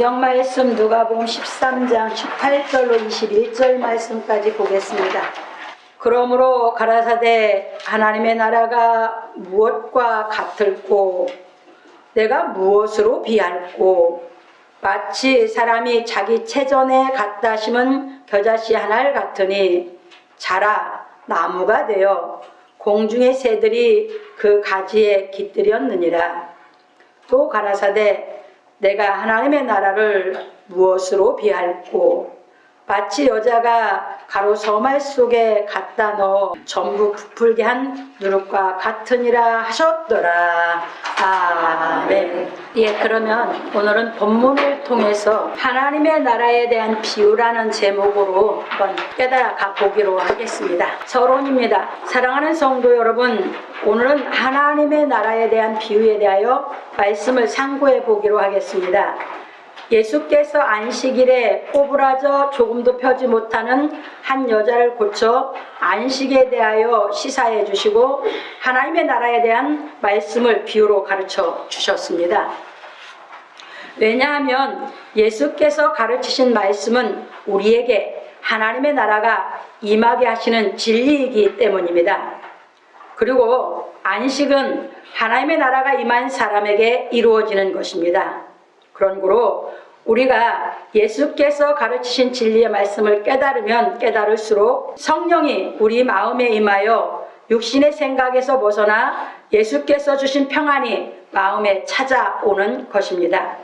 성경 말씀 누가복음 13장 18절로 21절 말씀까지 보겠습니다. 그러므로 가라사대 하나님의 나라가 무엇과 같을꼬 내가 무엇으로 비할꼬 마치 사람이 자기 채전에 갖다 심은 겨자씨 하나를 같으니 자라 나무가 되어 공중의 새들이 그 가지에 깃들였느니라. 또 가라사대 내가 하나님의 나라를 무엇으로 비할꼬 마치 여자가 가로 서말 속에 갖다 넣어 전부 부풀게 한 누룩과 같으니라 하셨더라. 아멘. 예, 그러면 오늘은 본문을 통해서 하나님의 나라에 대한 비유라는 제목으로 한번 깨달아 보기로 하겠습니다. 서론입니다. 사랑하는 성도 여러분, 오늘은 하나님의 나라에 대한 비유에 대하여 말씀을 상고해 보기로 하겠습니다. 예수께서 안식일에 꼬부라져 조금도 펴지 못하는 한 여자를 고쳐 안식에 대하여 시사해 주시고 하나님의 나라에 대한 말씀을 비유로 가르쳐 주셨습니다. 왜냐하면 예수께서 가르치신 말씀은 우리에게 하나님의 나라가 임하게 하시는 진리이기 때문입니다. 그리고 안식은 하나님의 나라가 임한 사람에게 이루어지는 것입니다. 그러므로 우리가 예수께서 가르치신 진리의 말씀을 깨달으면 깨달을수록 성령이 우리 마음에 임하여 육신의 생각에서 벗어나 예수께서 주신 평안이 마음에 찾아오는 것입니다.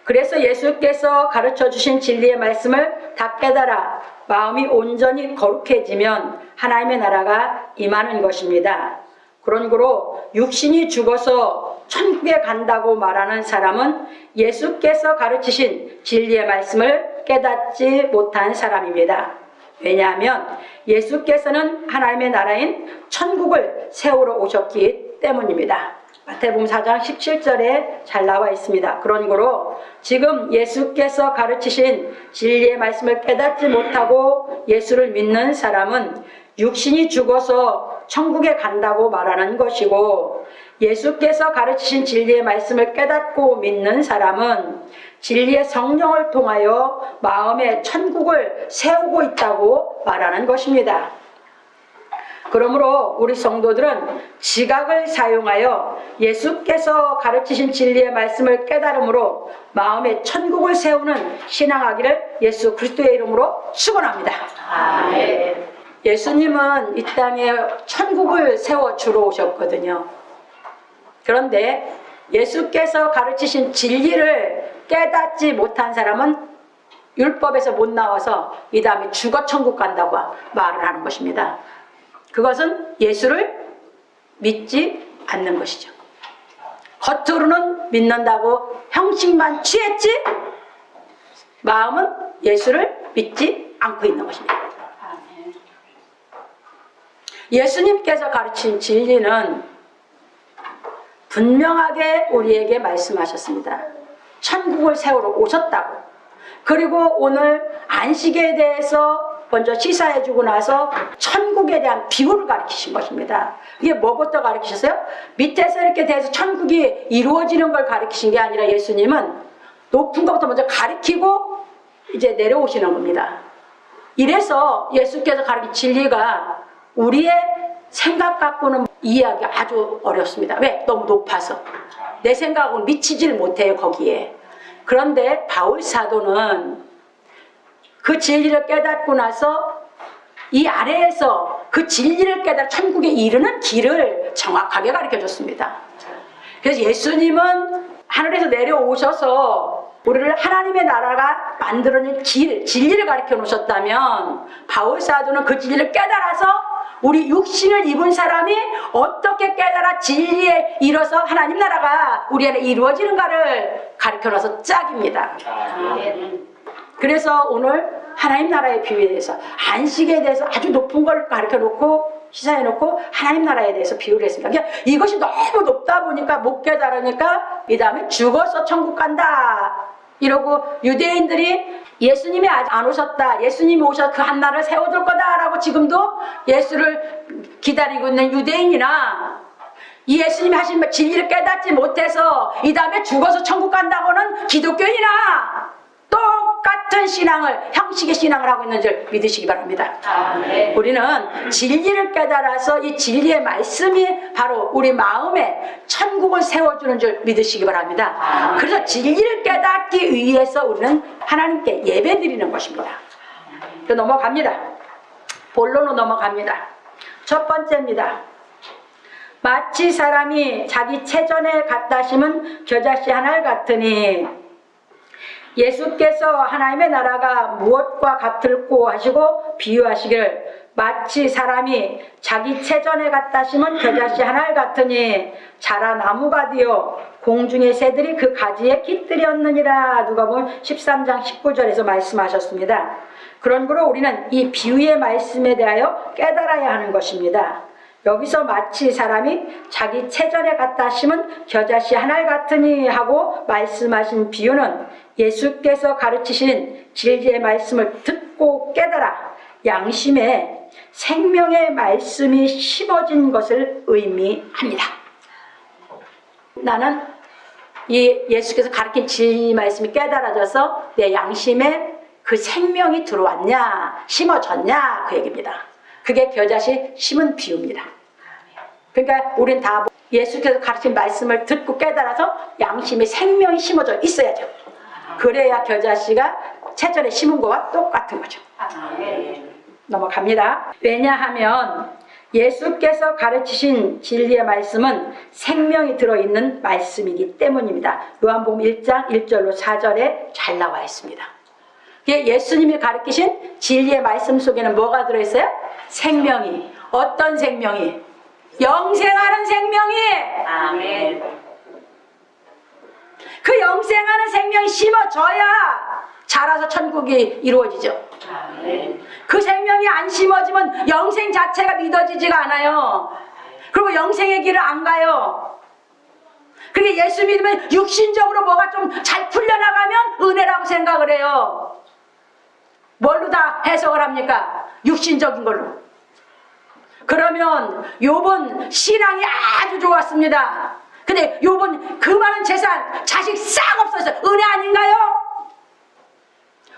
그래서 예수께서 가르쳐 주신 진리의 말씀을 다 깨달아 마음이 온전히 거룩해지면 하나님의 나라가 임하는 것입니다. 그러므로 육신이 죽어서 천국에 간다고 말하는 사람은 예수께서 가르치신 진리의 말씀을 깨닫지 못한 사람입니다. 왜냐하면 예수께서는 하나님의 나라인 천국을 세우러 오셨기 때문입니다. 마태복음 4장 17절에 잘 나와 있습니다. 그러므로 지금 예수께서 가르치신 진리의 말씀을 깨닫지 못하고 예수를 믿는 사람은 육신이 죽어서 천국에 간다고 말하는 것이고, 예수께서 가르치신 진리의 말씀을 깨닫고 믿는 사람은 진리의 성령을 통하여 마음에 천국을 세우고 있다고 말하는 것입니다. 그러므로 우리 성도들은 지각을 사용하여 예수께서 가르치신 진리의 말씀을 깨달음으로 마음에 천국을 세우는 신앙하기를 예수 그리스도의 이름으로 축원합니다. 아멘. 예수님은 이 땅에 천국을 세워 주러 오셨거든요. 그런데 예수께서 가르치신 진리를 깨닫지 못한 사람은 율법에서 못 나와서 이 다음에 죽어 천국 간다고 말을 하는 것입니다. 그것은 예수를 믿지 않는 것이죠. 겉으로는 믿는다고 형식만 취했지 마음은 예수를 믿지 않고 있는 것입니다. 예수님께서 가르친 진리는 분명하게 우리에게 말씀하셨습니다. 천국을 세우러 오셨다고. 그리고 오늘 안식에 대해서 먼저 시사해주고 나서 천국에 대한 비유를 가르치신 것입니다. 이게 뭐부터 가르치셨어요? 밑에서 이렇게 돼서 천국이 이루어지는 걸 가르치신 게 아니라 예수님은 높은 것부터 먼저 가르치고 이제 내려오시는 겁니다. 이래서 예수께서 가르친 진리가 우리의 생각 갖고는 이해하기 아주 어렵습니다. 왜? 너무 높아서. 내 생각은 미치질 못해요, 거기에. 그런데 바울 사도는 그 진리를 깨닫고 나서 이 아래에서 그 진리를 깨달아 천국에 이르는 길을 정확하게 가르쳐줬습니다. 그래서 예수님은 하늘에서 내려오셔서 우리를 하나님의 나라가 만들어낸 길, 진리를 가르쳐 놓으셨다면 바울 사도는 그 진리를 깨달아서 우리 육신을 입은 사람이 어떻게 깨달아 진리에 이뤄서 하나님 나라가 우리 안에 이루어지는가를 가르쳐놔서 짝입니다. 그래서 오늘 하나님 나라의 비유에 대해서 안식에 대해서 아주 높은 걸 가르쳐놓고 시사해놓고 하나님 나라에 대해서 비유를 했습니다. 그러니까 이것이 너무 높다 보니까 못 깨달으니까 이 다음에 죽어서 천국 간다 이러고 유대인들이 예수님이 아직 안 오셨다, 예수님이 오셔서 그 한나라를 세워둘 거다라고 지금도 예수를 기다리고 있는 유대인이나 이 예수님이 하신 진리를 깨닫지 못해서 이 다음에 죽어서 천국 간다고는 기독교인이나 똑같은 신앙을, 형식의 신앙을 하고 있는 줄 믿으시기 바랍니다. 아멘. 우리는 진리를 깨달아서 이 진리의 말씀이 바로 우리 마음에 천국을 세워주는 줄 믿으시기 바랍니다. 그래서 진리를 깨닫기 위해서 우리는 하나님께 예배드리는 것입니다. 넘어갑니다. 본론으로 넘어갑니다. 첫 번째입니다. 마치 사람이 자기 체전에 갖다 심은 겨자씨 한 알 같으니, 예수께서 하나님의 나라가 무엇과 같을꼬 하시고 비유하시기를, 마치 사람이 자기 체전에 갖다 심은 겨자씨 한 알 같으니 자라 나무가 되어 공중의 새들이 그 가지에 깃들였느니라. 누가복음 13장 19절에서 말씀하셨습니다. 그러므로 우리는 이 비유의 말씀에 대하여 깨달아야 하는 것입니다. 여기서 마치 사람이 자기 체전에 갖다 심은 겨자씨 한 알 같으니 하고 말씀하신 비유는 예수께서 가르치신 진리의 말씀을 듣고 깨달아 양심에 생명의 말씀이 심어진 것을 의미합니다. 나는 이 예수께서 가르친 진리 말씀이 깨달아져서 내 양심에 그 생명이 들어왔냐, 심어졌냐, 그 얘기입니다. 그게 겨자씨 심은 비유입니다. 그러니까 우린 다 예수께서 가르친 말씀을 듣고 깨달아서 양심에 생명이 심어져 있어야죠. 그래야 겨자씨가 체전에 심은 거와 똑같은 거죠. 넘어갑니다. 왜냐하면 예수께서 가르치신 진리의 말씀은 생명이 들어있는 말씀이기 때문입니다. 요한복음 1장 1절로 4절에 잘 나와 있습니다. 예수님이 가르치신 진리의 말씀 속에는 뭐가 들어있어요? 생명이. 어떤 생명이? 영생하는 생명이. 아멘. 그 영생하는 생명이 심어져야 자라서 천국이 이루어지죠. 아멘. 그 생명이 안 심어지면 영생 자체가 믿어지지가 않아요. 그리고 영생의 길을 안 가요. 그게 예수 믿으면 육신적으로 뭐가 좀 잘 풀려나가면 은혜라고 생각을 해요. 뭘로 다 해석을 합니까? 육신적인 걸로. 그러면 욥은 신앙이 아주 좋았습니다. 근데 욥은 그 많은 재산, 자식 싹 없었어요. 은혜 아닌가요?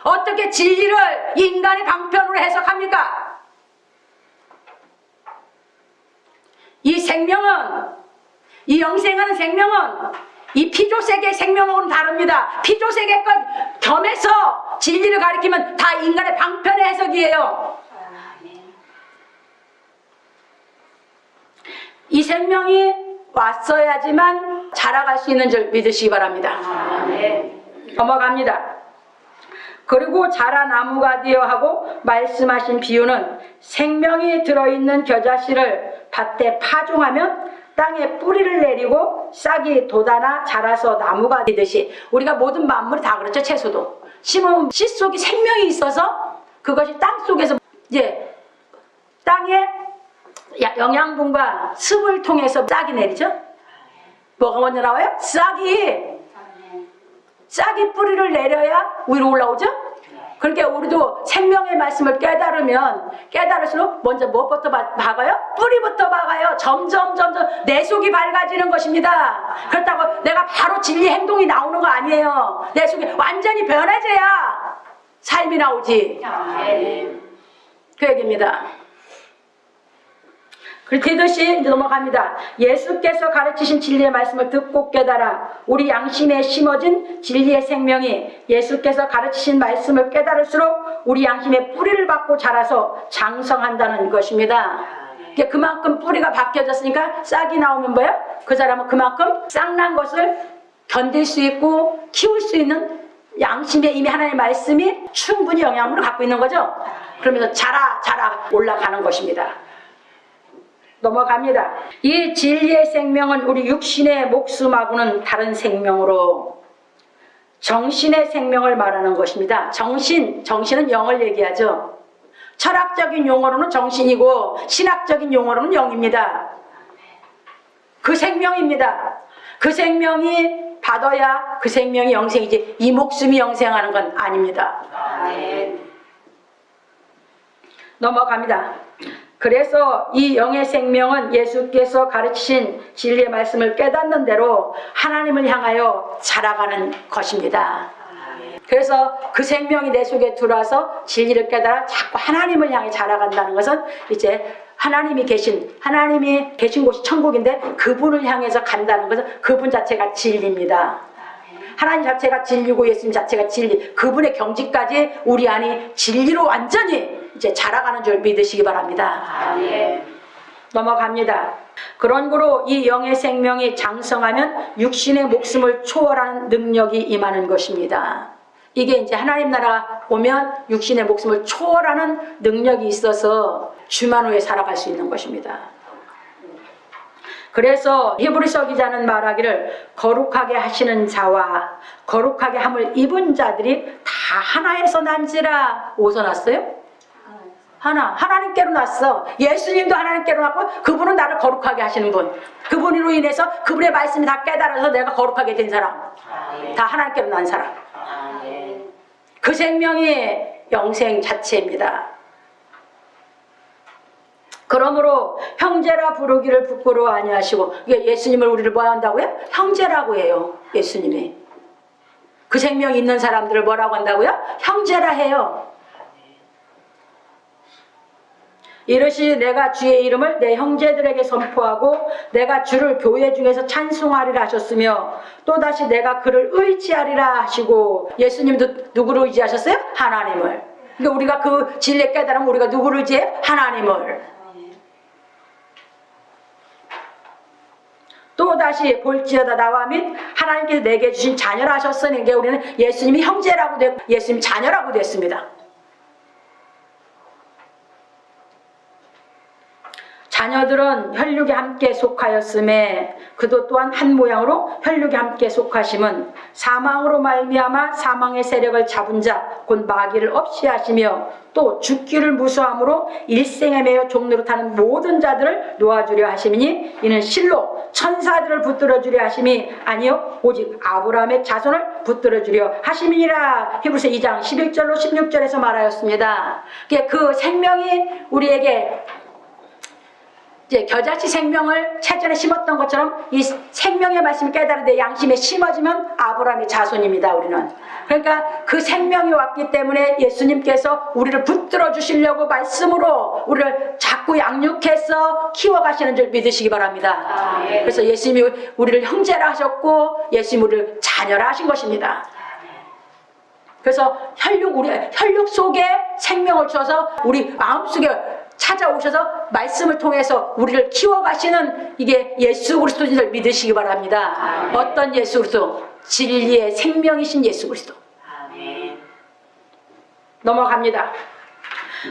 어떻게 진리를 인간의 방편으로 해석합니까? 이 생명은, 이 영생하는 생명은 이 피조세계의 생명하고는 다릅니다. 피조세계 걸 겸해서 진리를 가리키면 다 인간의 방편의 해석이에요. 이 생명이 왔어야지만 자라갈 수 있는 줄 믿으시기 바랍니다. 넘어갑니다. 그리고 자라 나무가 되어 하고 말씀하신 비유는 생명이 들어있는 겨자씨를 밭에 파종하면 땅에 뿌리를 내리고 싹이 돋아나 자라서 나무가 되듯이, 우리가 모든 만물이 다 그렇죠. 채소도 심으면 씨 속에 생명이 있어서 그것이 땅 속에서 이제 땅에 영양분과 습을 통해서 싹이 내리죠. 뭐가 먼저 나와요? 싹이 뿌리를 내려야 위로 올라오죠. 그러니까 우리도 생명의 말씀을 깨달을수록 먼저 무엇부터 박아요? 뿌리부터 박아요. 점점 내 속이 밝아지는 것입니다. 그렇다고 내가 바로 진리 행동이 나오는 거 아니에요. 내 속이 완전히 변해져야 삶이 나오지. 그 얘기입니다. 그렇듯이 이제 넘어갑니다. 예수께서 가르치신 진리의 말씀을 듣고 깨달아 우리 양심에 심어진 진리의 생명이 예수께서 가르치신 말씀을 깨달을수록 우리 양심에 뿌리를 받고 자라서 장성한다는 것입니다. 그만큼 뿌리가 바뀌어졌으니까 싹이 나오면 뭐예요? 그 사람은 그만큼 싹난 것을 견딜 수 있고 키울 수 있는 양심에 이미 하나님의 말씀이 충분히 영향력을 갖고 있는 거죠. 그러면서 자라 올라가는 것입니다. 넘어갑니다. 이 진리의 생명은 우리 육신의 목숨하고는 다른 생명으로 정신의 생명을 말하는 것입니다. 정신은 영을 얘기하죠. 철학적인 용어로는 정신이고 신학적인 용어로는 영입니다. 그 생명입니다. 그 생명이 받아야 그 생명이 영생이지 이 목숨이 영생하는 건 아닙니다. 넘어갑니다. 그래서 이 영의 생명은 예수께서 가르치신 진리의 말씀을 깨닫는 대로 하나님을 향하여 자라가는 것입니다. 그래서 그 생명이 내 속에 들어와서 진리를 깨달아 자꾸 하나님을 향해 자라간다는 것은 이제 하나님이 계신 곳이 천국인데 그분을 향해서 간다는 것은 그분 자체가 진리입니다. 하나님 자체가 진리고 예수님 자체가 진리, 그분의 경지까지 우리 안이 진리로 완전히 이제 자라가는 줄 믿으시기 바랍니다. 아멘. 넘어갑니다. 그런 거로 이 영의 생명이 장성하면 육신의 목숨을 초월하는 능력이 임하는 것입니다. 이게 이제 하나님 나라가 오면 육신의 목숨을 초월하는 능력이 있어서 주만 후에 살아갈 수 있는 것입니다. 그래서 히브리서 기자는 말하기를 거룩하게 하시는 자와 거룩하게 함을 입은 자들이 다 하나에서 난지라. 어디서 났어요? 하나님께로 났어. 예수님도 하나님께로 났고 그분은 나를 거룩하게 하시는 분. 그분으로 인해서 그분의 말씀이 다 깨달아서 내가 거룩하게 된 사람. 다 하나님께로 난 사람. 그 생명이 영생 자체입니다. 그러므로 형제라 부르기를 부끄러워 아니하시고, 이게 예수님을 우리를 뭐 한다고요? 형제라고 해요. 예수님이 그 생명이 있는 사람들을 뭐라고 한다고요? 형제라 해요. 이르시 내가 주의 이름을 내 형제들에게 선포하고 내가 주를 교회 중에서 찬송하리라 하셨으며 또다시 내가 그를 의지하리라 하시고. 예수님도 누구를 의지하셨어요? 하나님을. 그러니까 우리가 그 진리 깨달으면 우리가 누구를 의지해요? 하나님을. 또다시 볼지어다 나와 및 하나님께서 내게 주신 자녀라 하셨으니, 이게 우리는 예수님이 형제라고 됐고 예수님 자녀라고 됐습니다. 자녀들은 혈육에 함께 속하였음에 그도 또한 한 모양으로 혈육에 함께 속하심은 사망으로 말미암아 사망의 세력을 잡은 자 곧 마귀를 없이 하시며 또 죽기를 무서함으로 일생에 매여 종로로 타는 모든 자들을 놓아주려 하심이니 이는 실로 천사들을 붙들어 주려 하심이 아니요 오직 아브라함의 자손을 붙들어 주려 하심이니라. 히브리서 2장 11절로 16절에서 말하였습니다. 그 생명이 우리에게 이제 겨자씨 생명을 채전에 심었던 것처럼 이 생명의 말씀을 깨달은데 양심에 심어지면 아브라함의 자손입니다. 우리는. 그러니까 그 생명이 왔기 때문에 예수님께서 우리를 붙들어 주시려고 말씀으로 우리를 자꾸 양육해서 키워가시는 줄 믿으시기 바랍니다. 그래서 예수님이 우리를 형제라 하셨고 예수님이 우리를 자녀라 하신 것입니다. 그래서 혈육 속에 생명을 주어서 우리 마음속에 찾아오셔서 말씀을 통해서 우리를 키워가시는 이게 예수 그리스도인 줄 믿으시기 바랍니다. 아멘. 어떤 예수 그리스도? 진리의 생명이신 예수 그리스도. 아멘. 넘어갑니다.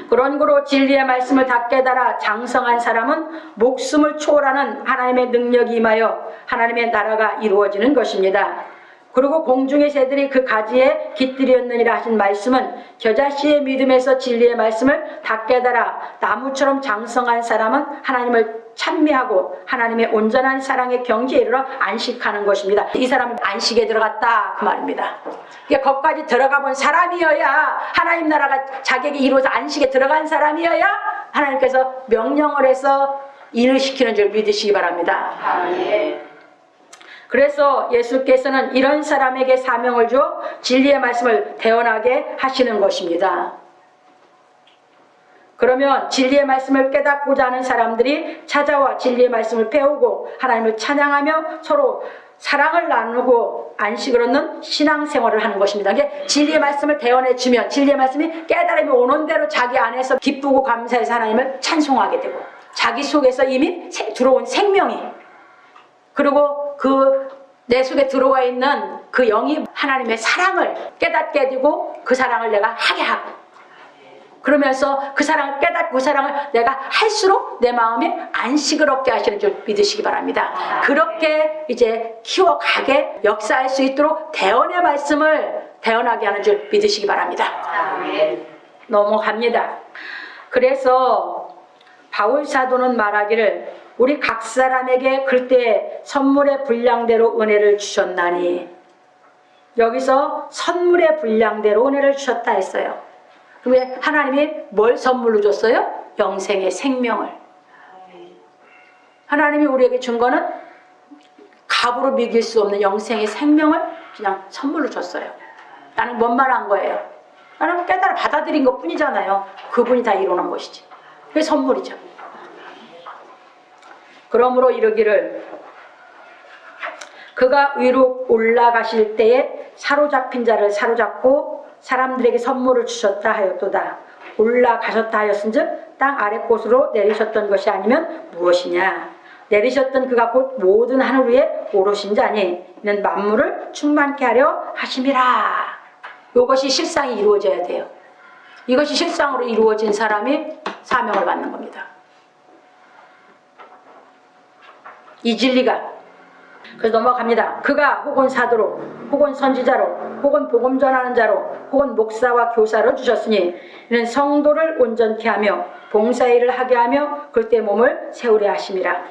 그런 거로 진리의 말씀을 다 깨달아 장성한 사람은 목숨을 초월하는 하나님의 능력이 임하여 하나님의 나라가 이루어지는 것입니다. 그리고 공중의 새들이 그 가지에 깃들였느니라 하신 말씀은 겨자씨의 믿음에서 진리의 말씀을 다 깨달아 나무처럼 장성한 사람은 하나님을 찬미하고 하나님의 온전한 사랑의 경지에 이르러 안식하는 것입니다. 이 사람은 안식에 들어갔다 그 말입니다. 거기까지 들어가 본 사람이어야, 하나님 나라가 자기에게 이루어서 안식에 들어간 사람이어야 하나님께서 명령을 해서 일을 시키는 줄 믿으시기 바랍니다. 아멘. 그래서 예수께서는 이런 사람에게 사명을 주어 진리의 말씀을 대언하게 하시는 것입니다. 그러면 진리의 말씀을 깨닫고자 하는 사람들이 찾아와 진리의 말씀을 배우고 하나님을 찬양하며 서로 사랑을 나누고 안식을 얻는 신앙생활을 하는 것입니다. 이게 진리의 말씀을 대언해주면 진리의 말씀이 깨달음이 오는 대로 자기 안에서 기쁘고 감사해서 하나님을 찬송하게 되고 자기 속에서 이미 들어온 생명이, 그리고 내 속에 들어와 있는 그 영이 하나님의 사랑을 깨닫게 되고 그 사랑을 내가 하게 하고, 그러면서 그 사랑을 깨닫고 그 사랑을 내가 할수록 내 마음에 안식을 얻게 하시는 줄 믿으시기 바랍니다. 그렇게 이제 키워가게 역사할 수 있도록 대언의 말씀을 대언하게 하는 줄 믿으시기 바랍니다. 아멘. 넘어갑니다. 그래서 바울 사도는 말하기를 우리 각 사람에게 그때 선물의 분량대로 은혜를 주셨나니, 여기서 선물의 분량대로 은혜를 주셨다 했어요. 왜 하나님이 뭘 선물로 줬어요? 영생의 생명을. 하나님이 우리에게 준 거는 값으로 믿을 수 없는 영생의 생명을 그냥 선물로 줬어요. 나는 원만한 거예요. 나는 깨달아 받아들인 것 뿐이잖아요. 그분이 다 이루는 것이지. 그게 선물이죠. 그러므로 이르기를 그가 위로 올라가실 때에 사로잡힌 자를 사로잡고 사람들에게 선물을 주셨다 하였도다. 올라가셨다 하였은즉 땅 아래 곳으로 내리셨던 것이 아니면 무엇이냐. 내리셨던 그가 곧 모든 하늘 위에 오르신 자니 이는 만물을 충만케 하려 하심이라. 이것이 실상이 이루어져야 돼요. 이것이 실상으로 이루어진 사람이 사명을 받는 겁니다. 이 진리가. 그래서 넘어갑니다. 그가 혹은 사도로 혹은 선지자로 혹은 복음 전하는 자로 혹은 목사와 교사로 주셨으니 이는 성도를 온전케 하며 봉사일을 하게 하며 그때 몸을 세우려 하심이라.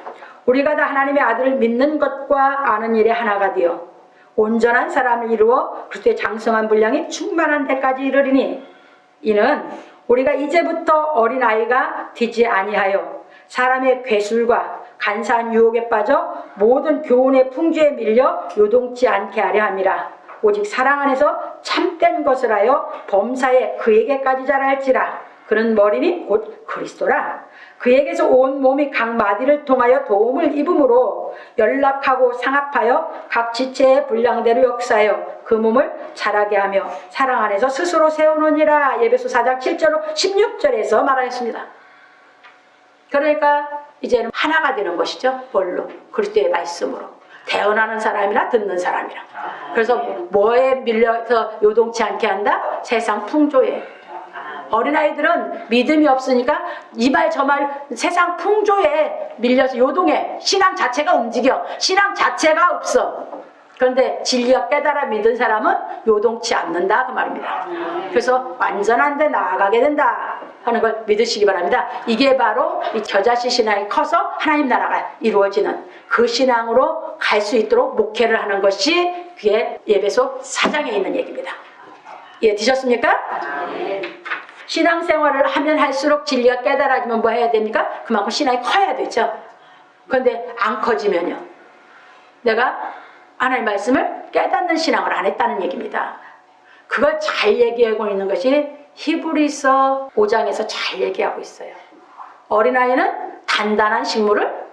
우리가 다 하나님의 아들을 믿는 것과 아는 일에 하나가 되어 온전한 사람을 이루어 그리스도의 장성한 분량이 충만한 데까지 이르리니 이는 우리가 이제부터 어린아이가 되지 아니하여 사람의 괴술과 간사한 유혹에 빠져 모든 교훈의 풍주에 밀려 요동치 않게 하려 함이라. 오직 사랑 안에서 참된 것을 하여 범사에 그에게까지 자랄지라. 그는 머리니 곧 그리스도라. 그에게서 온 몸이 각 마디를 통하여 도움을 입음으로 연락하고 상합하여 각 지체의 분량대로 역사하여 그 몸을 자라게 하며 사랑 안에서 스스로 세우느니라. 에베소 4장 7절로 16절에서 말하였습니다. 그러니까 이제는 하나가 되는 것이죠. 뭘로? 그리스도의 말씀으로. 대언하는 사람이나 듣는 사람이라. 그래서 뭐에 밀려서 요동치 않게 한다? 세상 풍조에. 어린아이들은 믿음이 없으니까 이 말 저 말 세상 풍조에 밀려서 요동해. 신앙 자체가 움직여. 신앙 자체가 없어. 그런데 진리가 깨달아 믿은 사람은 요동치 않는다 그 말입니다. 그래서 완전한 데 나아가게 된다 하는 걸 믿으시기 바랍니다. 이게 바로 이 겨자씨 신앙이 커서 하나님 나라가 이루어지는 그 신앙으로 갈 수 있도록 목회를 하는 것이 그게 에베소 4장에 있는 얘기입니다. 이해되셨습니까? 신앙생활을 하면 할수록 진리가 깨달아지면 뭐 해야 됩니까? 그만큼 신앙이 커야 되죠. 그런데 안 커지면요, 내가 하나님의 말씀을 깨닫는 신앙을 안 했다는 얘기입니다. 그걸 잘 얘기하고 있는 것이 히브리서 5장에서 잘 얘기하고 있어요. 어린아이는 단단한 식물을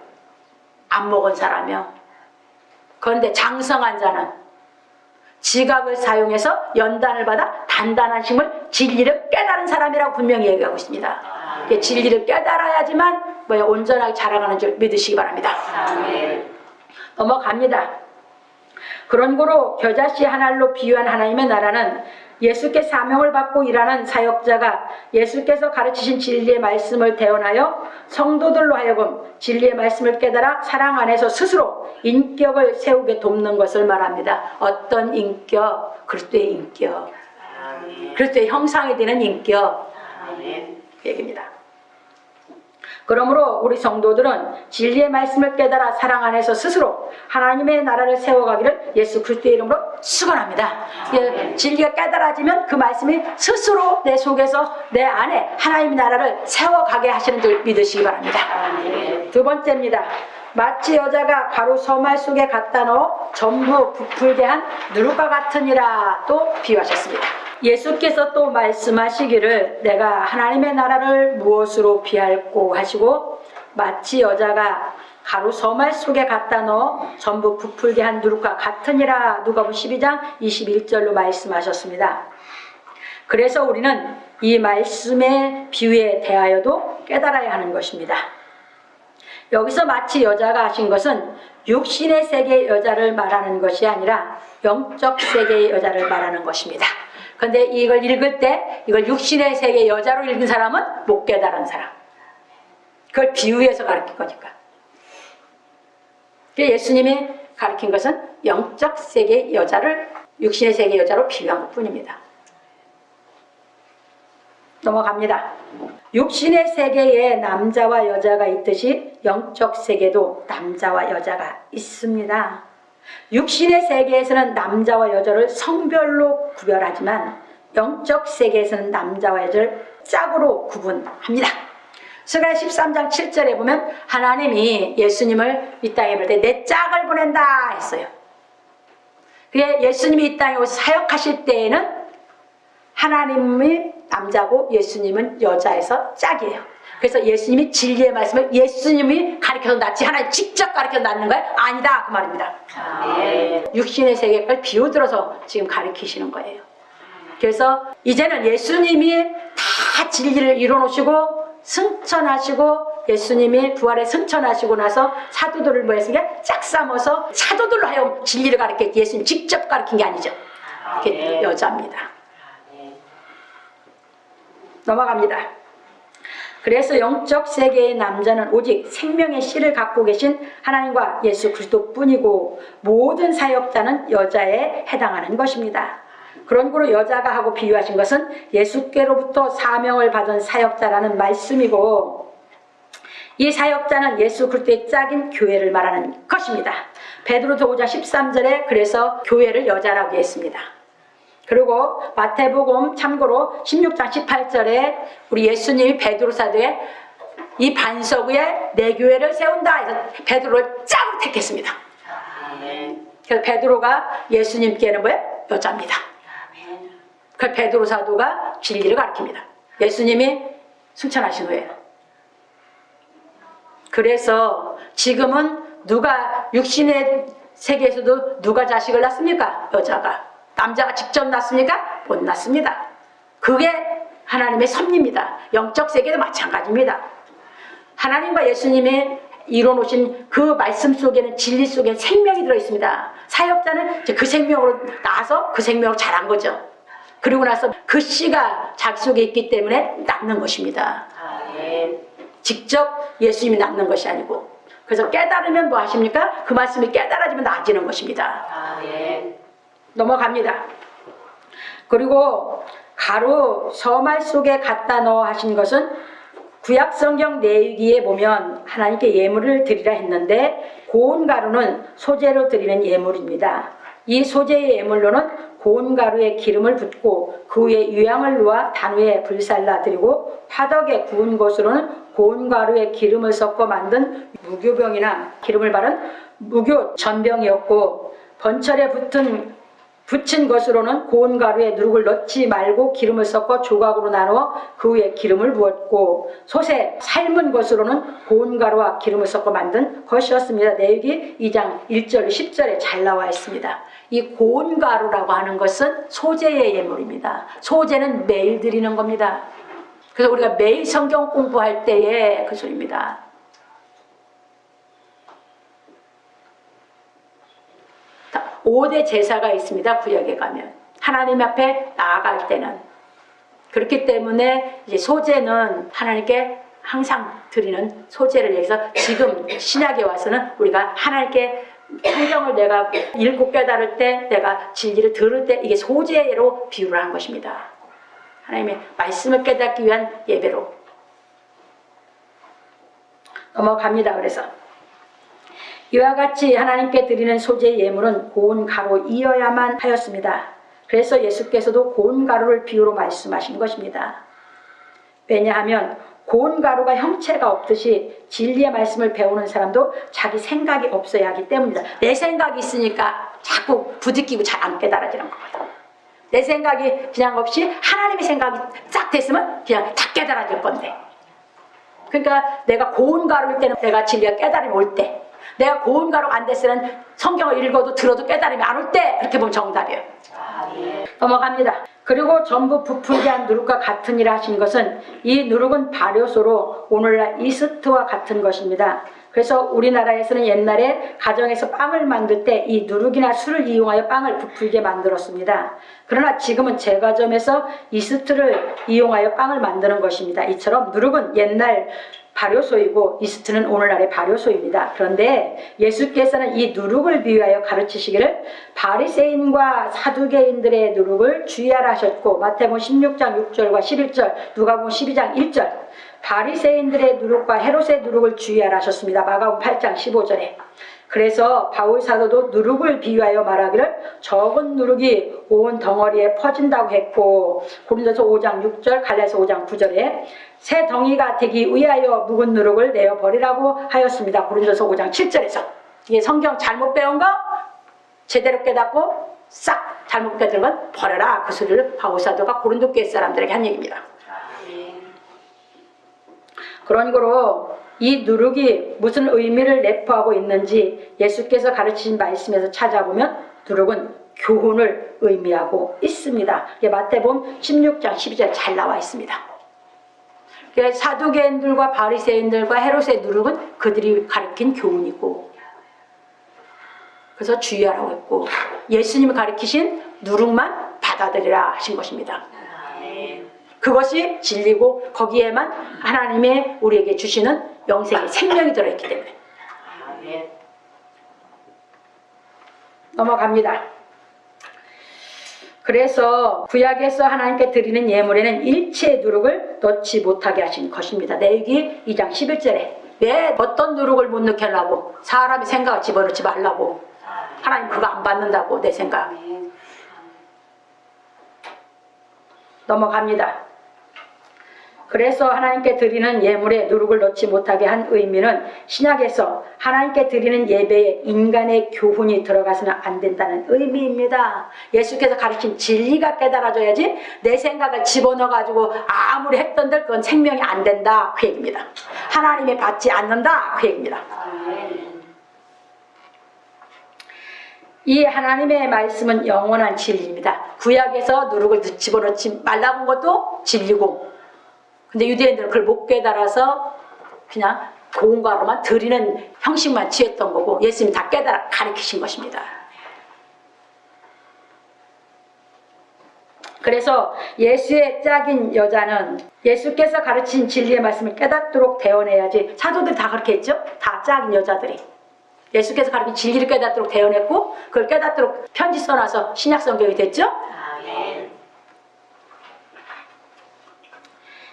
안 먹은 사람이요. 그런데 장성한 자는 지각을 사용해서 연단을 받아 단단한 식물, 진리를 깨달은 사람이라고 분명히 얘기하고 있습니다. 진리를 깨달아야지만 온전하게 자라가는 줄 믿으시기 바랍니다. 넘어갑니다. 그런 고로 겨자씨 한 알로 비유한 하나님의 나라는 예수께 사명을 받고 일하는 사역자가 예수께서 가르치신 진리의 말씀을 대언하여 성도들로 하여금 진리의 말씀을 깨달아 사랑 안에서 스스로 인격을 세우게 돕는 것을 말합니다. 어떤 인격? 그리스도의 인격. 그리스도의 형상이 되는 인격. 얘기입니다. 그러므로 우리 성도들은 진리의 말씀을 깨달아 사랑 안에서 스스로 하나님의 나라를 세워가기를 예수 그리스도의 이름으로 축원합니다. 진리가 깨달아지면 그 말씀이 스스로 내 속에서 내 안에 하나님의 나라를 세워가게 하시는 줄 믿으시기 바랍니다. 두 번째입니다. 마치 여자가 가루 서말 속에 갖다 넣어 전부 부풀게 한 누룩과 같으니라 또 비유하셨습니다. 예수께서 또 말씀하시기를 내가 하나님의 나라를 무엇으로 비할꼬 하시고 마치 여자가 가루 서말 속에 갖다 넣어 전부 부풀게 한 누룩과 같으니라. 누가복음 12장 21절로 말씀하셨습니다. 그래서 우리는 이 말씀의 비유에 대하여도 깨달아야 하는 것입니다. 여기서 마치 여자가 하신 것은 육신의 세계의 여자를 말하는 것이 아니라 영적 세계의 여자를 말하는 것입니다. 그런데 이걸 읽을 때 이걸 육신의 세계의 여자로 읽은 사람은 못 깨달은 사람. 그걸 비유해서 가르친 거니까. 예수님이 가르친 것은 영적 세계의 여자를 육신의 세계의 여자로 비유한 것 뿐입니다. 넘어갑니다. 육신의 세계에 남자와 여자가 있듯이 영적 세계도 남자와 여자가 있습니다. 육신의 세계에서는 남자와 여자를 성별로 구별하지만 영적 세계에서는 남자와 여자를 짝으로 구분합니다. 스가랴 13장 7절에 보면 하나님이 예수님을 이 땅에 보낼 때 내 짝을 보낸다 했어요. 그게 예수님이 이 땅에 오셔서 사역하실 때에는 하나님이 남자고 예수님은 여자에서 짝이에요. 그래서 예수님이 진리의 말씀을 예수님이 가르쳐서 낳지 하나님 직접 가르쳐서 낳는 거예요? 아니다 그 말입니다. 육신의 세계를 비워들어서 지금 가르치시는 거예요. 그래서 이제는 예수님이 다 진리를 이뤄놓으시고 승천하시고 예수님이 부활에 승천하시고 나서 사도들을 모였으니까 짝삼아서 사도들로 하여금 진리를 가르쳤지 예수님 직접 가르친 게 아니죠. 그게 여자입니다. 넘어갑니다. 그래서 영적 세계의 남자는 오직 생명의 씨를 갖고 계신 하나님과 예수 그리스도뿐이고 모든 사역자는 여자에 해당하는 것입니다. 그런 거로 여자가 하고 비유하신 것은 예수께로부터 사명을 받은 사역자라는 말씀이고 이 사역자는 예수 그리스도의 짝인 교회를 말하는 것입니다. 베드로서 5장 13절에 그래서 교회를 여자라고 했습니다. 그리고 마태복음 참고로 16장 18절에 우리 예수님이 베드로 사도에 이 반석 위에 내 교회를 세운다 해서 베드로를 짝으로 택했습니다. 그래서 베드로가 예수님께는 뭐예요? 여자입니다. 그 베드로 사도가 진리를 가르칩니다. 예수님이 승천하신 후에. 그래서 지금은 누가 육신의 세계에서도 누가 자식을 낳습니까? 여자가. 남자가 직접 낳습니까? 못 낳습니다. 그게 하나님의 섭리입니다. 영적 세계도 마찬가지입니다. 하나님과 예수님이 이뤄놓으신 그 말씀 속에는 진리 속에 생명이 들어있습니다. 사역자는 그 생명으로 나와서 그 생명을 자란 거죠. 그리고 나서 그 씨가 자기 속에 있기 때문에 낳는 것입니다. 직접 예수님이 낳는 것이 아니고. 그래서 깨달으면 뭐 하십니까? 그 말씀이 깨달아지면 나아지는 것입니다. 넘어갑니다. 그리고 가루 서말 속에 갖다 넣어 하신 것은 구약 성경 내기에 보면 하나님께 예물을 드리라 했는데 고운 가루는 소재로 드리는 예물입니다. 이 소재의 예물로는 고운 가루에 기름을 붓고 그 위에 유향을 놓아 단 위에 불살라 드리고 화덕에 구운 것으로는 고운 가루에 기름을 섞어 만든 무교병이나 기름을 바른 무교 전병이었고 번철에 붙인 것으로는 고운 가루에 누룩을 넣지 말고 기름을 섞어 조각으로 나누어 그 위에 기름을 부었고 솥에 삶은 것으로는 고운 가루와 기름을 섞어 만든 것이었습니다. 내유기 2장 1절 10절에 잘 나와 있습니다. 이 고운 가루라고 하는 것은 소재의 예물입니다. 소재는 매일 드리는 겁니다. 그래서 우리가 매일 성경 공부할 때의 그 소리입니다. 5대 제사가 있습니다. 구약에 가면 하나님 앞에 나아갈 때는 그렇기 때문에 이제 소제는 하나님께 항상 드리는 소제를 위해서 지금 신약에 와서는 우리가 하나님께 성경을 내가 읽고 깨달을 때 내가 진리를 들을 때 이게 소제로 비유를 한 것입니다. 하나님의 말씀을 깨닫기 위한 예배로 넘어갑니다. 그래서 이와 같이 하나님께 드리는 소재의 예물은 고운 가루이어야만 하였습니다. 그래서 예수께서도 고운 가루를 비유로 말씀하신 것입니다. 왜냐하면 고운 가루가 형체가 없듯이 진리의 말씀을 배우는 사람도 자기 생각이 없어야 하기 때문입니다. 내 생각이 있으니까 자꾸 부딪히고 잘 안 깨달아지는 거거든. 내 생각이 그냥 없이 하나님의 생각이 싹 됐으면 그냥 다 깨달아질 건데. 그러니까 내가 고운 가루일 때는 내가 진리가 깨달음이 올 때, 내가 고운 가루가 안 됐을 때는 성경을 읽어도 들어도 깨달음이 안 올 때, 그렇게 보면 정답이에요. 넘어갑니다. 그리고 전부 부풀게 한 누룩과 같은 일을 하신 것은 이 누룩은 발효소로 오늘날 이스트와 같은 것입니다. 그래서 우리나라에서는 옛날에 가정에서 빵을 만들 때 이 누룩이나 술을 이용하여 빵을 부풀게 만들었습니다. 그러나 지금은 제과점에서 이스트를 이용하여 빵을 만드는 것입니다. 이처럼 누룩은 옛날 발효소이고 이스트는 오늘날의 발효소입니다. 그런데 예수께서는 이 누룩을 비유하여 가르치시기를 바리새인과 사두개인들의 누룩을 주의하라 하셨고 마태복음 16장 6절과 11절, 누가복음 12장 1절 바리새인들의 누룩과 헤롯의 누룩을 주의하라 하셨습니다. 마가복음 8장 15절에 그래서 바울 사도도 누룩을 비유하여 말하기를 적은 누룩이 온 덩어리에 퍼진다고 했고, 고린도서 5장 6절, 갈라디아서 5장 9절에 새 덩이가 되기 위하여 묵은 누룩을 내어 버리라고 하였습니다. 고린도서 5장 7절에서. 이게 성경 잘못 배운 거 제대로 깨닫고 싹 잘못 깨달은 건 버려라. 그 소리를 바울 사도가 고린도 교회 사람들에게 한 얘기입니다. 그런 거로 이 누룩이 무슨 의미를 내포하고 있는지 예수께서 가르치신 말씀에서 찾아보면 누룩은 교훈을 의미하고 있습니다. 마태복음 16장 12절에 잘 나와 있습니다. 사두개인들과 바리새인들과 헤롯의 누룩은 그들이 가르친 교훈이고, 그래서 주의하라고 했고, 예수님이 가르치신 누룩만 받아들이라 하신 것입니다. 그것이 진리고 거기에만 하나님의 우리에게 주시는 영생의 생명이 들어있기 때문에. 넘어갑니다. 그래서 구약에서 하나님께 드리는 예물에는 일체의 누룩을 넣지 못하게 하신 것입니다. 레위기 2장 11절에 왜 어떤 누룩을 못 넣게 하려고, 사람의 생각을 집어넣지 말라고, 하나님 그거 안 받는다고, 내 생각. 넘어갑니다. 그래서 하나님께 드리는 예물에 누룩을 넣지 못하게 한 의미는 신약에서 하나님께 드리는 예배에 인간의 교훈이 들어가서는 안 된다는 의미입니다. 예수께서 가르친 진리가 깨달아져야지 내 생각을 집어넣어가지고 아무리 했던들 그건 생명이 안 된다, 그 얘기입니다. 하나님이 받지 않는다, 그 얘기입니다. 이 하나님의 말씀은 영원한 진리입니다. 구약에서 누룩을 집어넣지 말라고 한 것도 진리고, 근데 유대인들은 그걸 못 깨달아서 그냥 고운가로만 드리는 형식만 취했던 거고, 예수님이 다 깨달아 가르치신 것입니다. 그래서 예수의 짝인 여자는 예수께서 가르친 진리의 말씀을 깨닫도록 대언해야지. 사도들이 다 그렇게 했죠? 다 짝인 여자들이 예수께서 가르친 진리를 깨닫도록 대언했고, 그걸 깨닫도록 편지 써놔서 신약 성경이 됐죠? 아멘.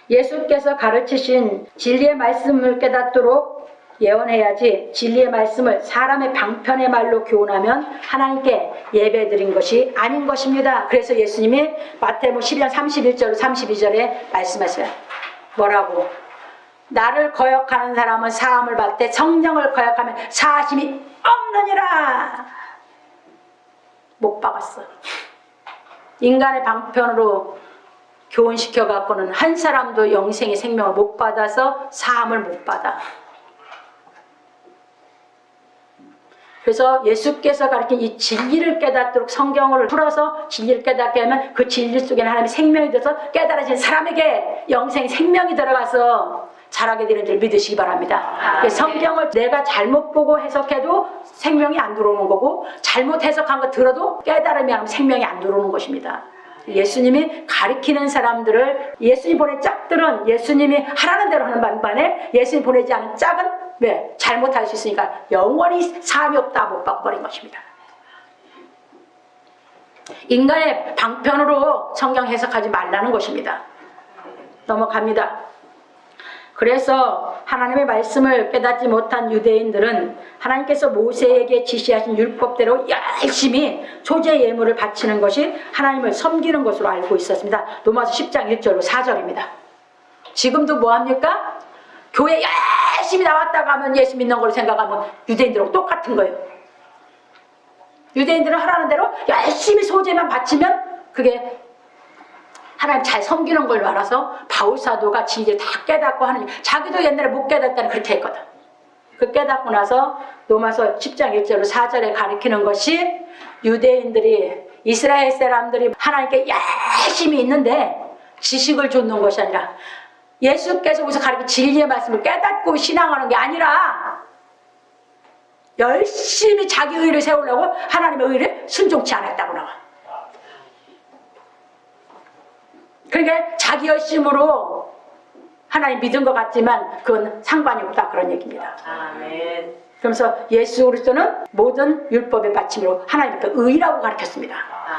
예수께서 가르치신 진리의 말씀을 깨닫도록 예언해야지, 진리의 말씀을 사람의 방편의 말로 교훈하면 하나님께 예배드린 것이 아닌 것입니다. 그래서 예수님이 마태복음 12장 31절 32절에 말씀하세요. 뭐라고? 나를 거역하는 사람은 사함을 받되 성령을 거역하면 사심이 없느니라. 못 박았어. 인간의 방편으로 교훈시켜 갖고는 한 사람도 영생의 생명을 못 받아서 사함을 못 받아. 그래서 예수께서 가르친 이 진리를 깨닫도록 성경을 풀어서 진리를 깨닫게 하면 그 진리 속에는 하나님의 생명이 돼서 깨달아진 사람에게 영생의 생명이 들어가서 자라게 되는 줄 믿으시기 바랍니다. 성경을 내가 잘못 보고 해석해도 생명이 안 들어오는 거고, 잘못 해석한 거 들어도 깨달음이 안 오면 생명이 안 들어오는 것입니다. 예수님이 가리키는 사람들을, 예수님 보낸 짝들은 예수님이 하라는 대로 하는 반면에 예수님 보내지 않은 짝은 왜? 잘못할 수 있으니까 영원히 사함이 없다, 못 바꿔버린 것입니다. 인간의 방편으로 성경 해석하지 말라는 것입니다. 넘어갑니다. 그래서 하나님의 말씀을 깨닫지 못한 유대인들은 하나님께서 모세에게 지시하신 율법대로 열심히 초제 예물을 바치는 것이 하나님을 섬기는 것으로 알고 있었습니다. 로마서 10장 1절로 4절입니다. 지금도 뭐합니까? 교회 열심히 나왔다가 하면 예수 믿는 걸로 생각하면 유대인들하고 똑같은 거예요. 유대인들은 하라는 대로 열심히 소제만 바치면 그게 하나님 잘 섬기는 걸로 알아서 바울 사도가 진리를 다 깨닫고 하는, 자기도 옛날에 못 깨닫다는 그렇게 했거든. 그 깨닫고 나서 로마서 10장 1절로 4절에 가리키는 것이 유대인들이, 이스라엘 사람들이 하나님께 열심히 있는데 지식을 좇는 것이 아니라 예수께서 우리서 가르친 진리의 말씀을 깨닫고 신앙하는 게 아니라 열심히 자기 의를 세우려고 하나님의 의를 순종치 않았다고 나와. 그러니까 자기 열심으로 하나님 믿은 것 같지만 그건 상관이 없다, 그런 얘기입니다. 아멘. 그러면서 예수 그리스도는 모든 율법의 받침으로 하나님께 의라고 가르쳤습니다.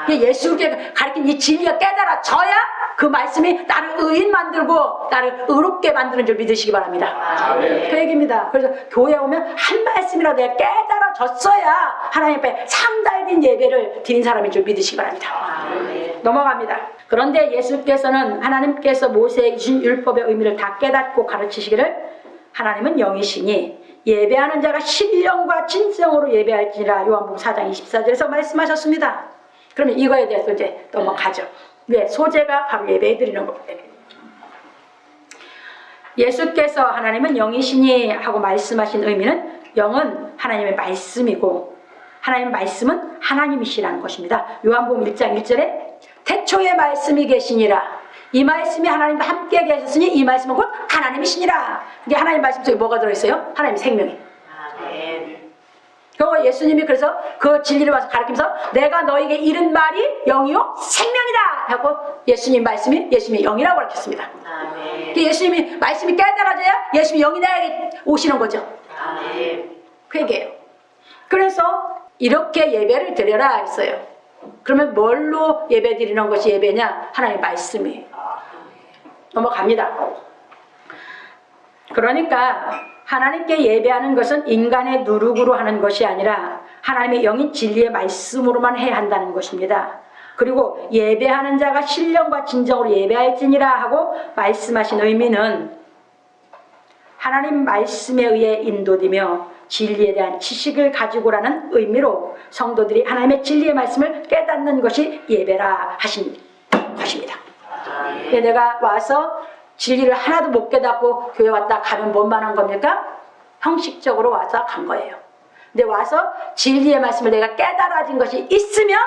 예수께 가르친 이 진리가 깨달아져야 그 말씀이 나를 의인 만들고 나를 의롭게 만드는 줄 믿으시기 바랍니다. 아멘. 그 얘기입니다. 그래서 교회 오면 한 말씀이라도 깨달아져 깨달아졌어야 하나님 앞에 상달된 예배를 드린 사람인 줄 믿으시기 바랍니다. 넘어갑니다. 그런데 예수께서는 하나님께서 모세에게 주신 율법의 의미를 다 깨닫고 가르치시기를 하나님은 영이시니 예배하는 자가 신령과 진정으로 예배할지니라 요한복음 4장 24절에서 말씀하셨습니다. 그러면 이거에 대해서 이제 넘어가죠. 왜? 소재가 바로 예배해드리는 거기 때문에. 예수께서 하나님은 영이시니 하고 말씀하신 의미는 영은 하나님의 말씀이고 하나님의 말씀은 하나님이시라는 것입니다. 요한복음 1장 1절에 태초에 말씀이 계시니라. 이 말씀이 하나님과 함께 계셨으니 이 말씀은 곧 하나님이시니라. 이게 하나님 말씀 속에 뭐가 들어있어요? 하나님 생명이. 그 예수님이 그래서 그 진리를 와서 가르치면서 내가 너에게 이른 말이 영이요 생명이다 하고 예수님 말씀이 예수님이 영이라고 가르쳤습니다. 예수님이 말씀이 깨달아져야 예수님이 영이 나에게 오시는 거죠. 그 얘기예요. 그래서 이렇게 예배를 드려라 했어요. 그러면 뭘로 예배 드리는 것이 예배냐? 하나님의 말씀이에요. 넘어갑니다. 그러니까 하나님께 예배하는 것은 인간의 누룩으로 하는 것이 아니라 하나님의 영인 진리의 말씀으로만 해야 한다는 것입니다. 그리고 예배하는 자가 신령과 진정으로 예배할지니라 하고 말씀하신 의미는 하나님 말씀에 의해 인도되며 진리에 대한 지식을 가지고라는 의미로 성도들이 하나님의 진리의 말씀을 깨닫는 것이 예배라 하신 것입니다. 내가 와서 진리를 하나도 못 깨닫고 교회 왔다 가면 뭔만 한 겁니까? 형식적으로 와서 간 거예요. 근데 와서 진리의 말씀을 내가 깨달아진 것이 있으면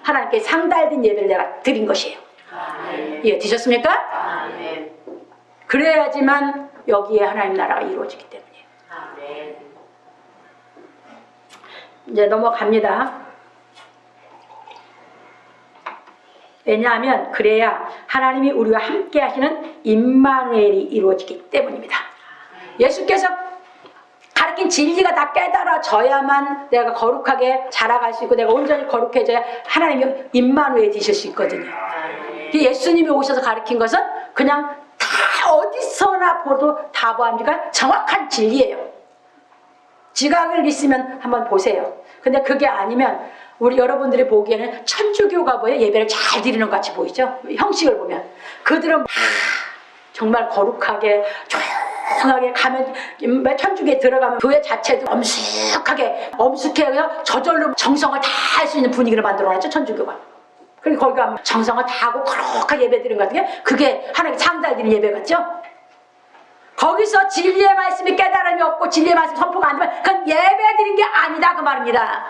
하나님께 상달된 예배를 내가 드린 것이에요. 이해 되셨습니까? 그래야지만 여기에 하나님 나라가 이루어지기 때문이에요. 이제 넘어갑니다. 왜냐하면 그래야 하나님이 우리와 함께 하시는 임마누엘이 이루어지기 때문입니다. 예수께서 가르친 진리가 다 깨달아져야만 내가 거룩하게 자라갈 수 있고 내가 온전히 거룩해져야 하나님이 임마누엘이 되실 수 있거든요. 예수님이 오셔서 가르친 것은 그냥 다 어디서나 보도 다 보합니까? 정확한 진리예요. 지각을 있으면 한번 보세요. 근데 그게 아니면 우리 여러분들이 보기에는 천주교가 뭐예요? 예배를 잘 드리는 것 같이 보이죠? 형식을 보면 그들은 정말 거룩하게 조용하게 가면 천주교에 들어가면 교회 자체도 엄숙해서 저절로 정성을 다 할 수 있는 분위기를 만들어놨죠, 천주교가. 그리고 거기 가면 정성을 다 하고 거룩하게 예배 드리는 것 같은 게 그게 하나님께 상달되는 예배 같죠? 거기서 진리의 말씀이 깨달음이 없고 진리의 말씀 선포가 안 되면 그건 예배 드린 게 아니다 그 말입니다.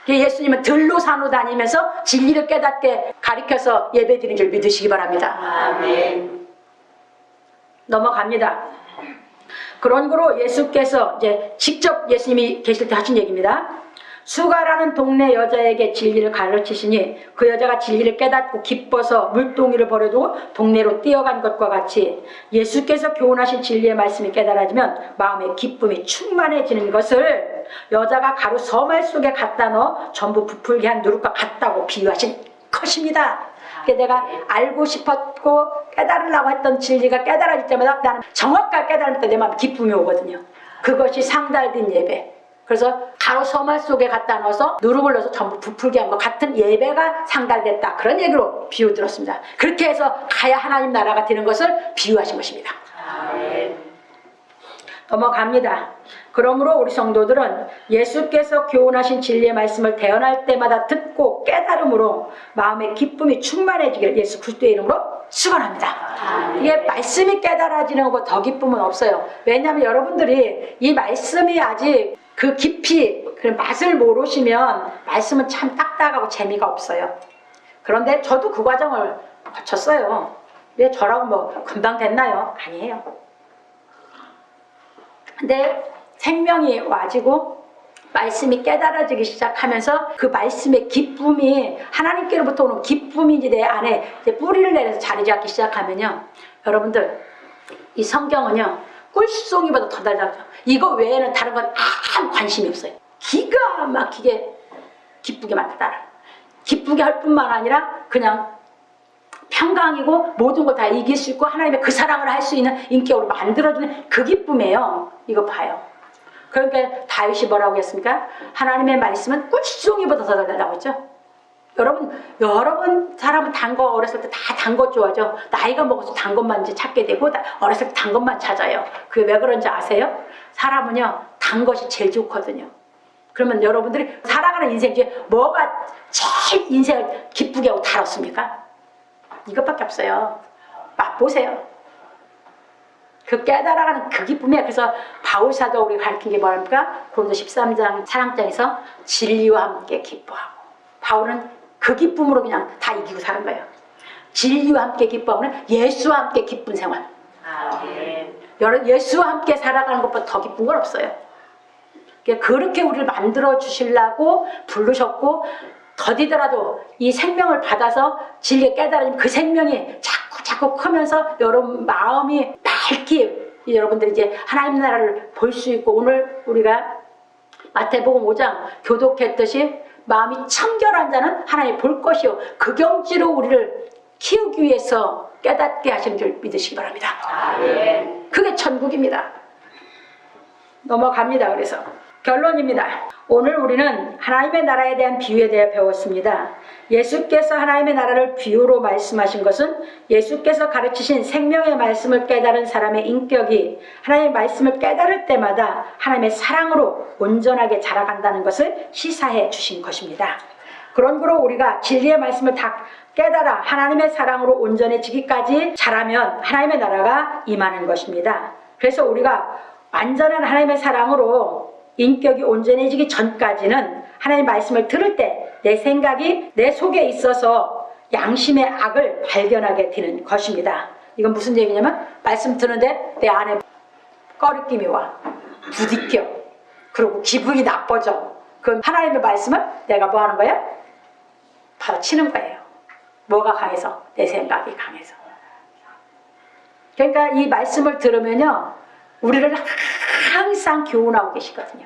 예수님은 들로 산로 다니면서 진리를 깨닫게 가르쳐서 예배 드린 줄 믿으시기 바랍니다. 넘어갑니다. 그런 거로 예수께서 이제 직접 예수님이 계실 때 하신 얘기입니다. 수가라는 동네 여자에게 진리를 가르치시니 그 여자가 진리를 깨닫고 기뻐서 물동이를 버려두고 동네로 뛰어간 것과 같이 예수께서 교훈하신 진리의 말씀이 깨달아지면 마음의 기쁨이 충만해지는 것을 여자가 가루 서말 속에 갖다 넣어 전부 부풀게 한 누룩과 같다고 비유하신 것입니다. 내가 알고 싶었고 깨달으려고 했던 진리가 깨달아질 때마다 나는 정확하게 깨달을 때 내 마음에 기쁨이 오거든요. 그것이 상달된 예배. 그래서 가로 서말 속에 갖다 넣어서 누룩을 넣어서 전부 부풀게 한 것 같은 예배가 상달됐다. 그런 얘기로 비유 들었습니다. 그렇게 해서 가야 하나님 나라가 되는 것을 비유하신 것입니다. 넘어갑니다. 그러므로 우리 성도들은 예수께서 교훈하신 진리의 말씀을 대언할 때마다 듣고 깨달음으로 마음의 기쁨이 충만해지길 예수 그리스도의 이름으로 축원합니다. 이게 말씀이 깨달아지는 것보다 더 기쁨은 없어요. 왜냐하면 여러분들이 이 말씀이 아직 그 깊이 그 맛을 모르시면 말씀은 참 딱딱하고 재미가 없어요. 그런데 저도 그 과정을 거쳤어요. 왜 저라고 뭐 금방 됐나요? 아니에요. 근데 생명이 와지고 말씀이 깨달아지기 시작하면서 그 말씀의 기쁨이 하나님께로부터 오는 기쁨이 이제 내 안에 이제 뿌리를 내려서 자리 잡기 시작하면요. 여러분들 이 성경은요. 꿀송이보다 더 달달하죠. 이거 외에는 다른 건 아무 관심이 없어요. 기가 막히게 기쁘게 만들다. 기쁘게 할 뿐만 아니라 그냥 평강이고 모든 걸 다 이길 수 있고 하나님의 그 사랑을 할 수 있는 인격으로 만들어주는 그 기쁨이에요. 이거 봐요. 그러니까 다윗이 뭐라고 했습니까? 하나님의 말씀은 꿀송이보다 더 달라고 했죠. 여러분 사람은 단 거 어렸을 때 다 단 거 좋아하죠. 나이가 먹어서 단 것만 이제 찾게 되고 어렸을 때 단 것만 찾아요. 그게 왜 그런지 아세요? 사람은요 단 것이 제일 좋거든요. 그러면 여러분들이 살아가는 인생 중에 뭐가 제일 인생을 기쁘게 하고 달았습니까? 이것밖에 없어요. 맛보세요. 그 깨달아가는 그 기쁨이야. 그래서 바울 사도 우리 가르친 게 뭐랍니까? 고린도 13장 4장에서 진리와 함께 기뻐하고, 바울은 그 기쁨으로 그냥 다 이기고 사는 거예요. 진리와 함께 기뻐하면 예수와 함께 기쁜 생활. 여러분 예수와 함께 살아가는 것보다 더 기쁜 건 없어요. 그렇게 우리를 만들어 주시려고 부르셨고, 더디더라도 이 생명을 받아서 진리에 깨달아지면 그 생명이 자꾸 크면서 여러분 마음이 밝게 여러분들이 이제 하나님 나라를 볼 수 있고, 오늘 우리가 마태복음 5장 교독했듯이 마음이 청결한 자는 하나님 볼 것이요, 그 경지로 우리를 키우기 위해서 깨닫게 하시는 줄 믿으시기 바랍니다. 그게 천국입니다. 넘어갑니다. 그래서 결론입니다. 오늘 우리는 하나님의 나라에 대한 비유에 대해 배웠습니다. 예수께서 하나님의 나라를 비유로 말씀하신 것은 예수께서 가르치신 생명의 말씀을 깨달은 사람의 인격이 하나님의 말씀을 깨달을 때마다 하나님의 사랑으로 온전하게 자라간다는 것을 시사해 주신 것입니다. 그런 거로 우리가 진리의 말씀을 다 깨달아 하나님의 사랑으로 온전해지기까지 자라면 하나님의 나라가 임하는 것입니다. 그래서 우리가 완전한 하나님의 사랑으로 인격이 온전해지기 전까지는 하나님의 말씀을 들을 때 내 생각이 내 속에 있어서 양심의 악을 발견하게 되는 것입니다. 이건 무슨 얘기냐면, 말씀 듣는데 내 안에 꺼리낌이 와, 부딪혀, 그리고 기분이 나빠져. 그럼 하나님의 말씀을 내가 뭐 하는 거예요? 받아치는 거예요. 뭐가 강해서? 내 생각이 강해서. 그러니까 이 말씀을 들으면요, 우리를 항상 교훈하고 계시거든요.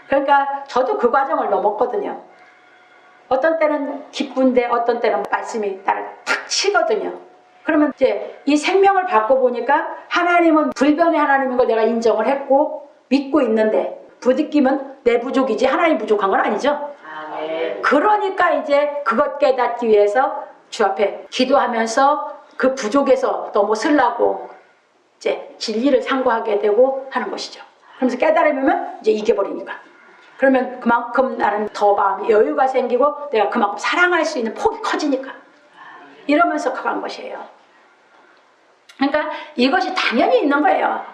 그러니까 저도 그 과정을 넘었거든요. 어떤 때는 기쁜데 어떤 때는 말씀이 나를 탁 치거든요. 그러면 이제 이 생명을 받고 보니까 하나님은 불변의 하나님인 걸 내가 인정을 했고 믿고 있는데, 부딪히면 내 부족이지 하나님 부족한 건 아니죠. 그러니까 이제 그것 깨닫기 위해서 주 앞에 기도하면서 그 부족에서 넘어서려고 이제 진리를 상고하게 되고 하는 것이죠. 그러면서 깨달으면 이제 이겨버리니까. 그러면 그만큼 나는 더 마음이 여유가 생기고 내가 그만큼 사랑할 수 있는 폭이 커지니까. 이러면서 커간 것이에요. 그러니까 이것이 당연히 있는 거예요.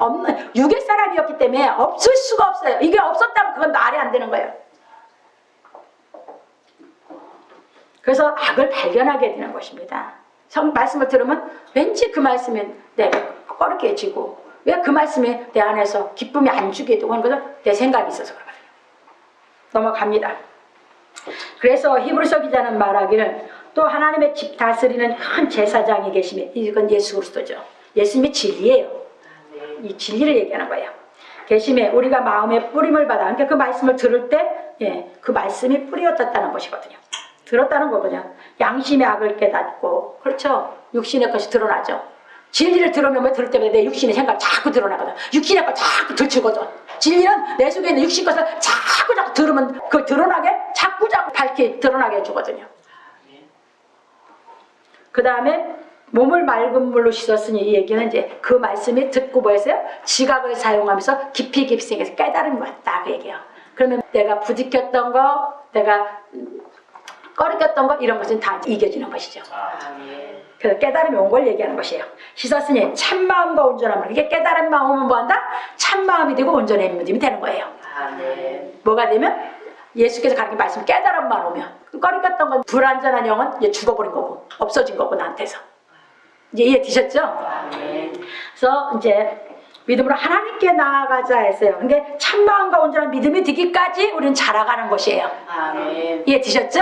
육의 사람이었기 때문에 없을 수가 없어요. 이게 없었다면 그건 말이 안 되는 거예요. 그래서 악을 발견하게 되는 것입니다. 말씀을 들으면 왠지 그 말씀이 내가 꺼리게지고, 왜 그 말씀이 내 안에서 기쁨이 안 주게 되고 하는 것은 내 생각이 있어서 그렇거든요. 넘어갑니다. 그래서 히브리서 기자는 말하기를, 또 하나님의 집 다스리는 큰 제사장이 계시며, 이건 예수 그리스도죠. 예수님이 진리예요. 이 진리를 얘기하는 거예요. 계시며 우리가 마음의 뿌림을 받아. 그러니까 그 말씀을 들을 때 그 말씀이 뿌리였다는 것이거든요. 들었다는 거거든요. 양심의 악을 깨닫고, 그렇죠? 육신의 것이 드러나죠. 진리를 들으면 뭐 들을 때마다 내 육신의 생각 자꾸 드러나거든. 육신의 것 자꾸 들추거든. 진리는 내 속에 있는 육신 것을 자꾸 들으면 그 드러나게 자꾸 밝게 드러나게 해주거든요. 그 다음에 몸을 맑은 물로 씻었으니, 이 얘기는 이제 그 말씀이 듣고 뭐였어요? 지각을 사용하면서 깊이 생겨서 깨달음이 왔다, 그 얘기예요. 그러면 내가 부딪혔던 거, 내가 꺼리꼈던 거, 이런 것은 다 이겨지는 것이죠. 그래서 깨달음이 온 걸 얘기하는 것이에요. 씻었으니 참마음과 온전함을. 이게 깨달은 마음은 뭐한다? 참마음이 되고 온전함이 되는 거예요. 뭐가 되면? 예수께서 가르친 말씀 깨달음만 오면, 꺼리꼈던 건 불완전한 영은 이제 죽어버린 거고 없어진 거고 나한테서. 이제 이해되셨죠? 그래서 이제 믿음으로 하나님께 나아가자 했어요. 그러니까 참마음과 온전한 믿음이 되기까지 우리는 자라가는 것이에요. 이해되셨죠?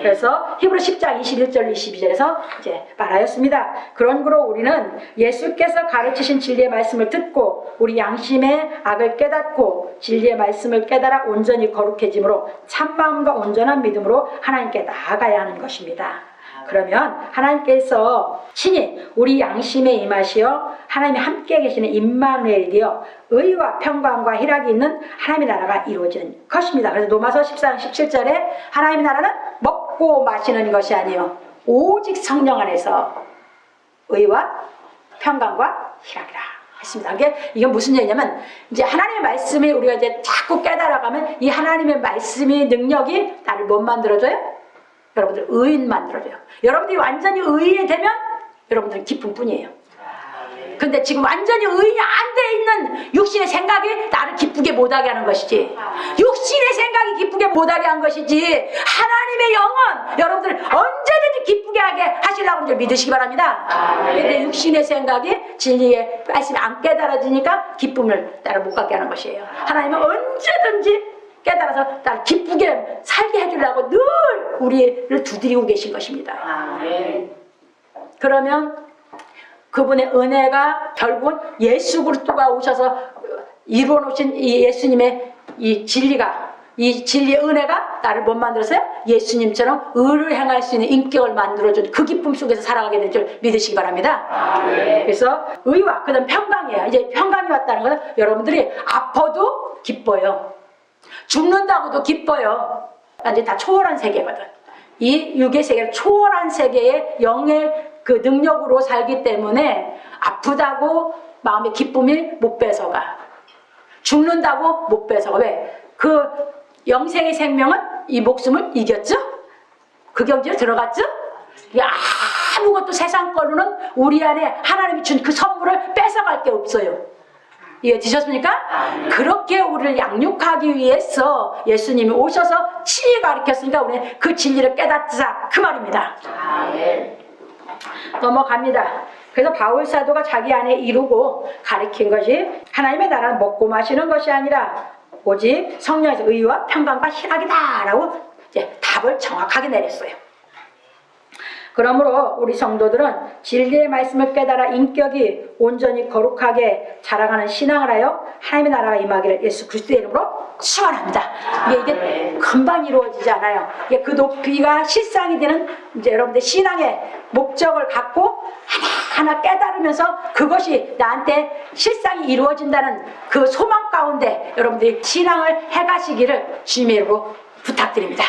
그래서 히브리 10장 21절 22절에서 이제 말하였습니다. 그런 거로 우리는 예수께서 가르치신 진리의 말씀을 듣고 우리 양심의 악을 깨닫고 진리의 말씀을 깨달아 온전히 거룩해짐으로 참마음과 온전한 믿음으로 하나님께 나아가야 하는 것입니다. 그러면 하나님께서 친히 우리 양심에 임하시어 하나님이 함께 계시는 임마누엘이여 의와 평강과 희락이 있는 하나님의 나라가 이루어지는 것입니다. 그래서 로마서 14장 17절에 하나님의 나라는 먹고 마시는 것이 아니요 오직 성령 안에서 의와 평강과 희락이라 했습니다. 이게 무슨 얘기냐면 이제 하나님의 말씀이 우리가 이제 자꾸 깨달아가면 이 하나님의 말씀의 능력이 나를 못 만들어줘요? 여러분들 의인 만들어줘요. 여러분들이 완전히 의인이 되면 여러분들은 기쁨 뿐이에요. 근데 지금 완전히 의인이 안 돼 있는 육신의 생각이 나를 기쁘게 못하게 하는 것이지, 육신의 생각이 기쁘게 못하게 한 것이지 하나님의 영은 여러분들 언제든지 기쁘게 하게 하시려고 하는 줄 믿으시기 바랍니다. 근데 육신의 생각이 진리의 말씀이 안 깨달아지니까 기쁨을 나를 못 갖게 하는 것이에요. 하나님은 언제든지 깨달아서 나를 기쁘게 살게 해주려고 늘 우리를 두드리고 계신 것입니다. 그러면 그분의 은혜가 결국은 예수 그리스도가 오셔서 이루어 놓으신 이 예수님의 이 진리가, 이 진리의 은혜가 나를 못 만들었어요? 예수님처럼 의를 행할 수 있는 인격을 만들어준 그 기쁨 속에서 살아가게 될 줄 믿으시기 바랍니다. 그래서 의와 그다음 평강이에요. 이제 평강이 왔다는 것은 여러분들이 아파도 기뻐요. 죽는다고도 기뻐요. 이제 다 초월한 세계거든. 이 육의 세계를 초월한 세계의 영의 그 능력으로 살기 때문에 아프다고 마음의 기쁨이 못 뺏어가. 죽는다고 못 뺏어가. 왜? 그 영생의 생명은 이 목숨을 이겼죠? 그 경지로 들어갔죠? 아무것도 세상 걸로는 우리 안에 하나님이 준 그 선물을 뺏어갈 게 없어요. 이해되셨습니까? 그렇게 우리를 양육하기 위해서 예수님이 오셔서 친히 가르쳤으니까 우리는 그 진리를 깨닫자 그 말입니다. 넘어갑니다. 그래서 바울 사도가 자기 안에 이루고 가르친 것이 하나님의 나라는 먹고 마시는 것이 아니라 오직 성령에서 의와 평강과 희락이다 라고 이제 답을 정확하게 내렸어요. 그러므로 우리 성도들은 진리의 말씀을 깨달아 인격이 온전히 거룩하게 자라가는 신앙을 하여 하나님의 나라가 임하기를 예수 그리스도의 이름으로 축원합니다. 이게 금방 이루어지지 않아요. 이게 그 높이가 실상이 되는 이제 여러분들 신앙의 목적을 갖고 하나하나 깨달으면서 그것이 나한테 실상이 이루어진다는 그 소망 가운데 여러분들이 신앙을 해가시기를 주님의 이름으로 부탁드립니다.